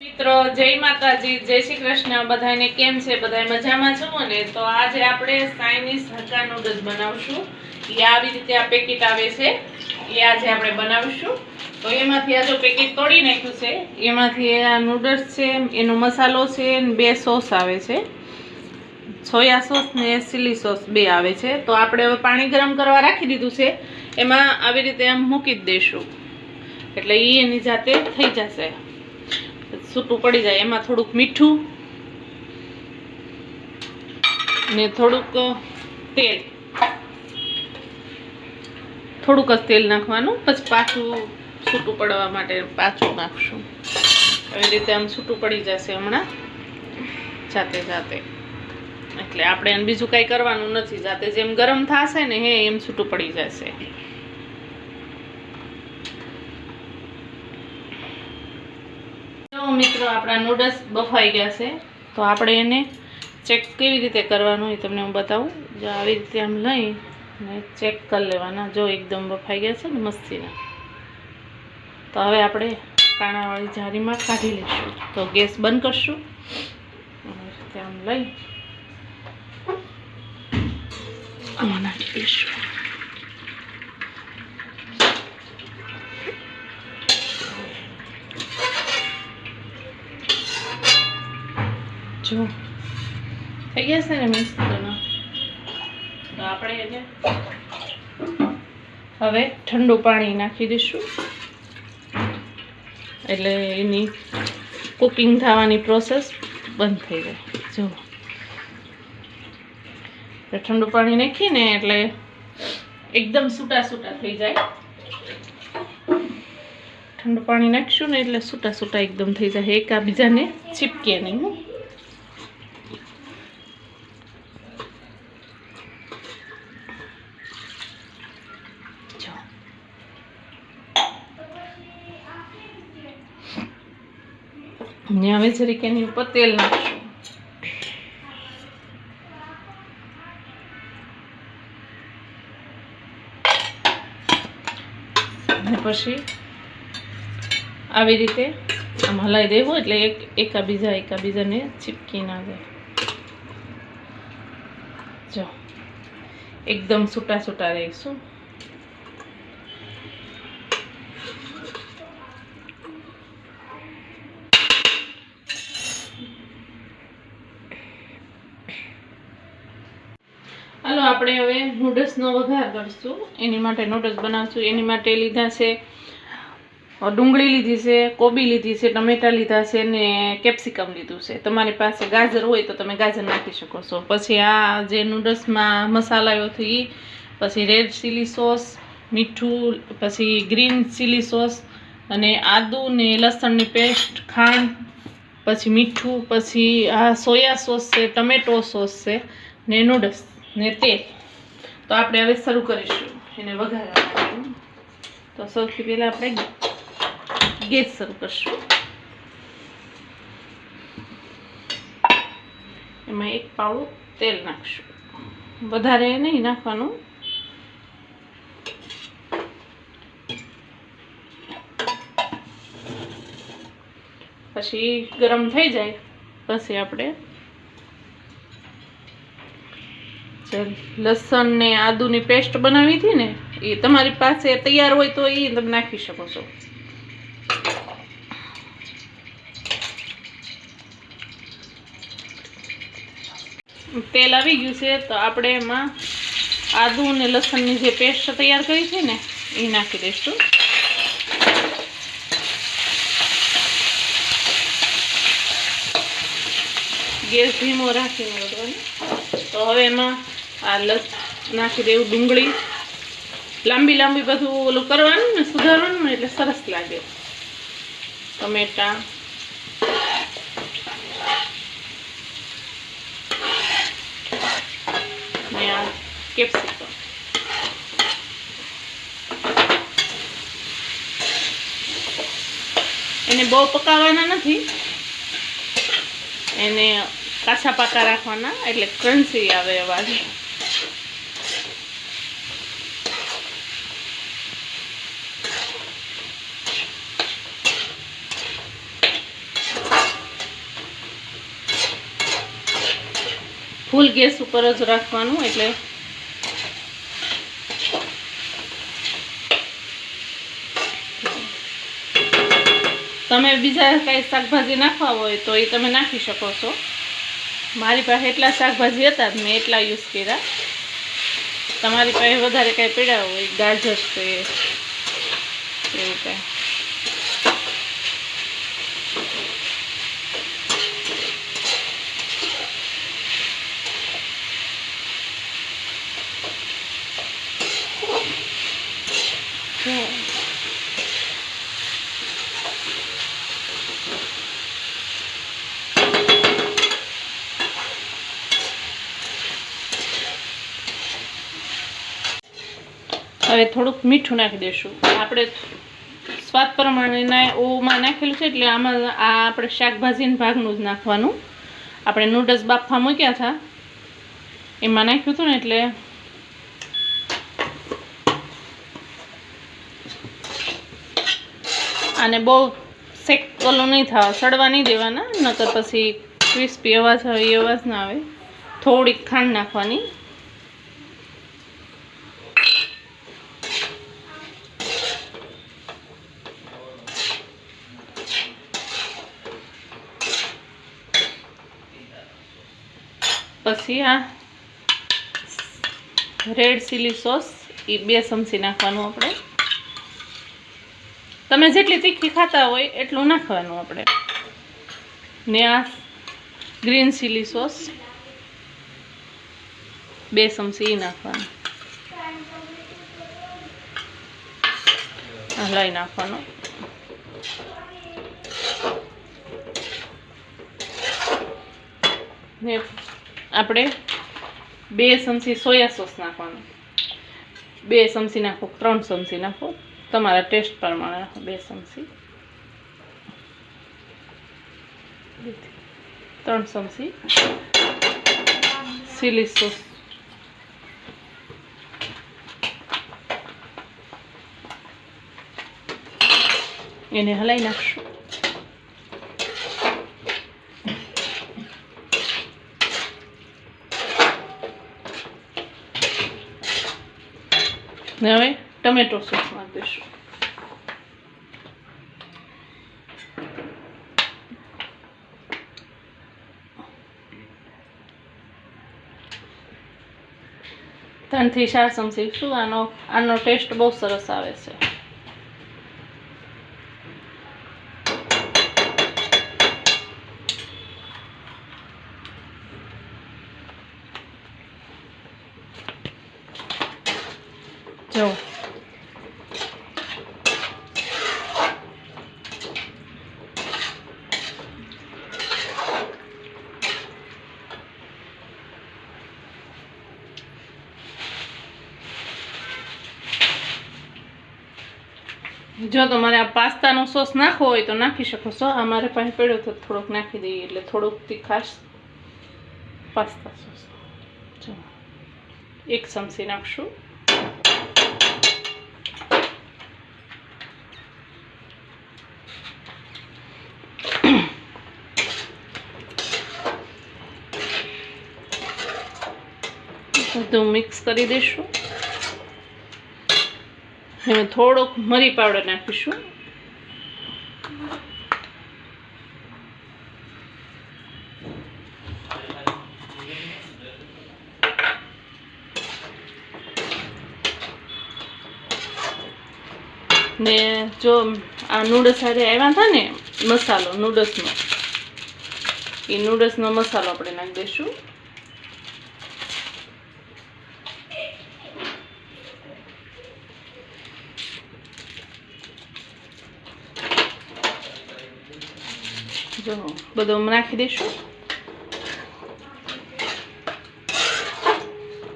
મિત્રો જય માતાજી, જય શ્રી કૃષ્ણ. બધાને કેમ છે? બધા મજામાં છો ને? તો આજે આપણે ચાઇનીઝ હક્કા નૂડલ્સ બનાવશું. એ આવી રીતે આ પેકેટ આવે છે, એ આજે આપણે બનાવશું. તો એમાંથી આ જો પેકેટ તોડી નાખ્યું છે, એમાંથી આ નૂડલ્સ છે, એનો મસાલો છે, બે સોસ આવે છે, સોયા સોસ ને ચીલી સોસ બે આવે છે. તો આપણે હવે પાણી ગરમ કરવા રાખી દીધું છે, એમાં આવી રીતે આમ મૂકી જ દઈશું, એટલે એ એની જાતે થઈ જશે, છૂટું પડી જાય. એમાં થોડુંક મીઠું ને થોડુંક તેલ, થોડુંક જ તેલ નાખવાનું, પછી પાછું છૂટું પડવા માટે પાછું નાખશું. આવી રીતે આમ છૂટું પડી જશે હમણાં જાતે જાતે, એટલે આપણે એને બીજું કાંઈ કરવાનું નથી. જાતે જેમ ગરમ થશે ને એમ છૂટું પડી જશે. મિત્રો આપણા નૂડલ્સ બફાઈ ગયા છે, તો આપણે એને ચેક કેવી રીતે કરવાનું એ તમને હું બતાવું. જો આવી રીતે આમ લઈ ને ચેક કરી લેવાના. જો એકદમ બફાઈ ગયા છે ને મસ્તીના. તો હવે આપણે કાણાવાળી જારીમાં કાઢી લઈશું. તો ગેસ બંધ કરશું, આમ લઈ આમાં નાખી દઈશું. જો થઈ ગયા છે ને મિક્સ કરવાના. તો આપણે એને હવે ઠંડુ પાણી નાખી દઈશું, એટલે એની કુકિંગ થવાની પ્રોસેસ બંધ થઈ જાય. જો ઠંડુ પાણી નાખીને એટલે એકદમ છૂટા છૂટા થઈ જાય. ઠંડુ પાણી નાખીશું ને એટલે છૂટા છૂટા એકદમ થઈ જાય, એકાબીજાને ચીપકે નહીં. હવે જરીક એની ઉપર તેલ નાખશું. અને પછી આવી રીતે આમ હલાવી દેવું, એટલે એકાબીજાને ચીપકી ના જાય. જો એકદમ છૂટા છૂટા રહીશું. હાલો આપણે હવે નૂડલ્સનો વઘાર કરશું. એની માટે નૂડલ્સ બનાવશું. એની માટે લીધા છે ડુંગળી લીધી છે, કોબી લીધી છે, ટમેટા લીધા છે ને કેપ્સિકમ લીધું છે. તમારી પાસે ગાજર હોય તો તમે ગાજર નાખી શકો છો. પછી આ જે નૂડલ્સમાં મસાલાઓ થઈ, પછી રેડ ચીલી સોસ, મીઠું, પછી ગ્રીન ચીલી સોસ અને આદુ ને લસણની પેસ્ટ, ખાંડ, પછી મીઠું, પછી આ સોયા સોસ છે, ટમેટો સોસ છે ને નૂડલ્સ ને તેલ. તો આપણે હવે શરૂ કરીશું એને વઘારવા માટે. તો સૌથી પહેલાં આપણે ગેસ શરૂ કરીશું. એમાં એક પાવડું તેલ નાખશું, વધારે નહીં નાખવાનું. પછી ગરમ થઈ જાય પછી આપણે લસણ ને આદુની પેસ્ટ બનાવી હતી ને, એ તમારી પાસે તૈયાર હોય તો એ તમે નાખી શકો છો. તેલ આવી ગયું છે, તો આપણે એમાં આદુ અને લસણની જે પેસ્ટ તૈયાર કરી છે ને એ નાખી દઈશું. ગેસ ધીમો રાખીને કરવાનું. તો હવે એમાં આ નાખી દેવું ડુંગળી. લાંબી લાંબી બધું ઓલું કરવાનું ને સુધારવાનું ને એટલે સરસ લાગે. ટમેટા, ને આ કેપ્સિકમ. એને બહુ પકાવવાના નથી, એને કાચા પાકા રાખવાના, એટલે ક્રન્ચી આવે અવાજ. ફૂલ ગેસ ઉપર જ રાખવાનું. એટલે તમે બીજા કાંઈ શાકભાજી નાખવા હોય તો એ તમે નાખી શકો છો. મારી પાસે એટલા શાકભાજી હતા મેં એટલા યુઝ કર્યા. તમારી પાસે વધારે કાંઈ પડ્યા હોય, ગાજર છે એવું કાંઈ. હવે થોડુંક મીઠું નાખી દઈશું. આપણે સ્વાદ પ્રમાણે ઓમાં નાખેલું છે એટલે આમાં આ આપણે શાકભાજીના ભાગનું જ નાખવાનું. આપણે નૂડલ્સ બાફવા મૂક્યા હતા એમાં નાખ્યું હતું ને એટલે આને બહુ શેક ઓલું નહીં થાય, સડવા નહીં દેવાના, નકર પછી ક્રિસ્પી અવાજ આવે એ અવાજ ના આવે. થોડીક ખાંડ નાખવાની. પછી આ રેડ ચીલી સોસ એ 2 ચમચી નાખવાનું આપણે. તમે જેટલી તીખી ખાતા હોય એટલું નાખવાનું આપણે. ને આ ગ્રીન ચીલી સોસ 2 ચમચી એ નાખવાનું. હલાવી નાખવાનું. ને આપણે 2 ચમચી સોયા સોસ નાખવાનું. 2 ચમચી નાખો, 3 ચમચી નાખો, તમારા ટેસ્ટ પ્રમાણે નાખો. 2 ચમચી, 3 ચમચી ચીલી સોસ. એને હલાવી નાખશું. ને હવે ટમેટો સોસ નાખી દઈશું. ત્રણ થી 4 ચમચી શું આનો ટેસ્ટ બહુ સરસ આવે છે. જો જો તમારે આ પાસ્તાનો સોસ નાખવો હોય તો નાખી શકો છો. અમારે પાસે પડ્યો તો થોડોક નાખી દઈએ એટલે થોડુંક તીખાશ પાસ્તા સોસ. જો 1 ચમચી નાખશું. બધું મિક્સ કરી દઈશું. હવે થોડોક મરી પાવડર નાખીશું. ને જો આ નૂડલ્સ સાથે આવ્યા હતા ને મસાલો નૂડલ્સનો, એ નૂડલ્સનો મસાલો આપણે નાખી દઈશું. જો બધું નાખી દઈશું.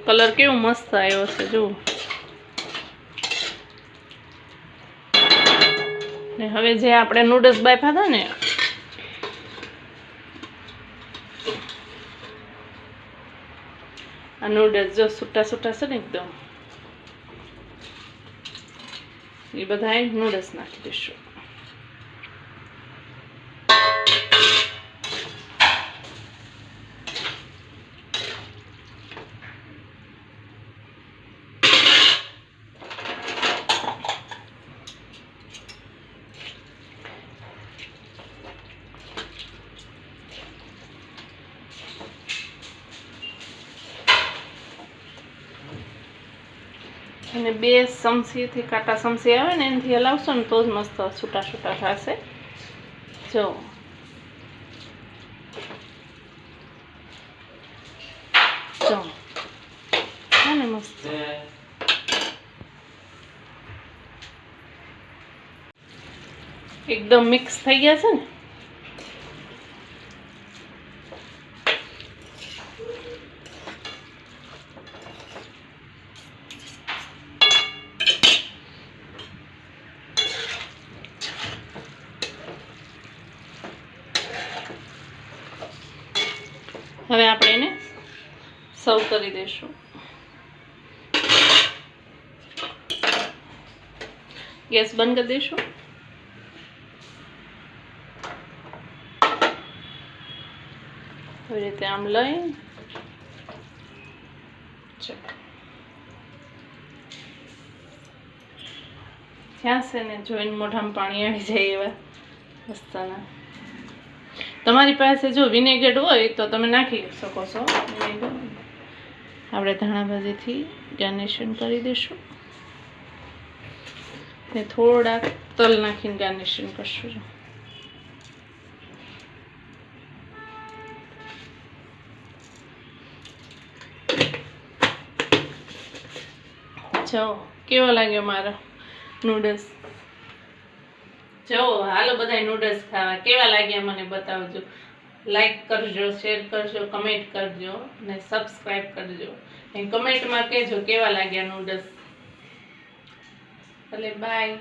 કલર કેવો મસ્ત આવ્યો છે જો. ને હવે જે આપણે નૂડલ્સ બાફ્યા હતા ને આ નૂડલ્સ જો છૂટા છૂટા છે ને એકદમ, એ બધા નૂડલ્સ નાખી દઈશું. અને 2 ચમચીથી કાંટા ચમચી આવે ને એનાથી હલાવશો ને તો જ મસ્ત છૂટા છૂટા થશે. જો જો હા ને મસ્ત. એકદમ મિક્સ થઈ ગયા છે ને. હવે આપણે એને સર્વ કરી દઈશું. ગેસ બંધ કરી દઈશું. આવી રીતે આમ લઈ ત્યાં છે ને જોઈને મોઢામાં પાણી આવી જાય એવા મસ્તના. તમારી પાસે જો વિનેગર હોય તો તમે નાખી શકો છો વિનેગર. આપણે ધાણા ભાજીથી ગાર્નિશિંગ કરી દઈશું ને થોડાક તલ નાખીને ગાર્નિશિંગ કરશું. જો કેવો લાગ્યો મારો નૂડલ્સ. જો હાલો બધા નૂડલ્સ ખાવા. કેવા લાગ્યા મને બતાવજો. લાઈક કરજો, શેર કરજો, કમેન્ટ કરજો અને સબસ્ક્રાઈબ કરજો. કમેન્ટમાં કહેજો કેવા લાગ્યા નૂડલ્સ. ભલે બાય.